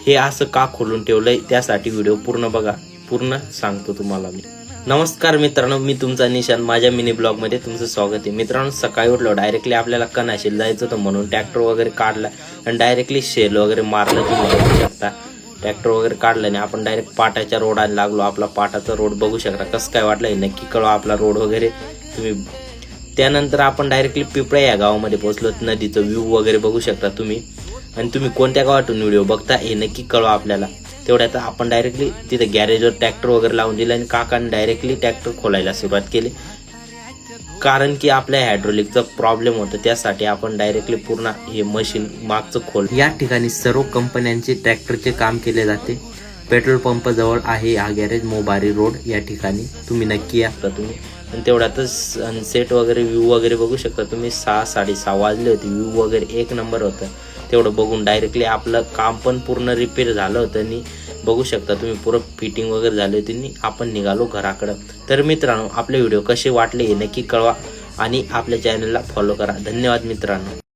हे असं का खोलून ठेवलंय त्यासाठी व्हिडिओ पूर्ण बघा, पूर्ण सांगतो तुम्हाला मी। नमस्कार मित्रांनो, मी तुमचा निशान, माझ्या मिनी ब्लॉग मध्ये तुमचं स्वागत आहे। मित्रांनो, सकाळी उठलो डायरेक्टली आपल्याला कणाशील जायचं होतं म्हणून ट्रॅक्टर वगैरे काढला आणि डायरेक्टली शेल वगैरे मारलं। तुम्ही बघू शकता ट्रॅक्टर वगैरे काढलं आणि आपण डायरेक्ट पाटाच्या रोडाला लागलो। आपला पाटाचा रोड बघू शकता कसं काय वाटलंय, नक्की कळवा आपला रोड वगैरे तुम्ही। त्यानंतर आपण डायरेक्टली पिपळा या गावामध्ये पोहोचलो। नदीचं व्ह्यू वगैरे बघू शकता तुम्ही, आणि तुम्ही कोणत्या गावातून व्हिडिओ बघता हे नक्की कळवा आपल्याला। तेवढ्यात आपण डायरेक्टली तिथे गॅरेजवर ट्रॅक्टर वगैरे लावून दिला आणि काकांनी डायरेक्टली ट्रॅक्टर खोलायला सुरुवात केली, कारण की आपल्या हायड्रोलिकचा प्रॉब्लेम होता। त्यासाठी आपण डायरेक्टली पूर्ण हे मशीन मागचं खोल। या ठिकाणी सर्व कंपन्यांचे ट्रॅक्टरचे काम केले जाते। पेट्रोल पंप जवळ आहे हा गॅरेज, मोबारी रोड या ठिकाणी तुम्ही नक्की या तुम्ही। आणि तेवढ्यातच सनसेट वगैरे व्ह्यू वगैरे बघू शकता तुम्ही। 6-6:30 वाजले होते, व्ह्यू वगैरे एक नंबर होतं। तेवढं बघून डायरेक्टली आपलं काम पण पूर्ण रिपेअर झालं होतं आणि बघू शकता तुम्ही पुरं फिटिंग वगैरे झाली होती आणि आपण निघालो घराकडं। तर मित्रांनो, आपले व्हिडिओ कसे वाटले हे नक्की कळवा आणि आपल्या चॅनलला फॉलो करा। धन्यवाद मित्रांनो।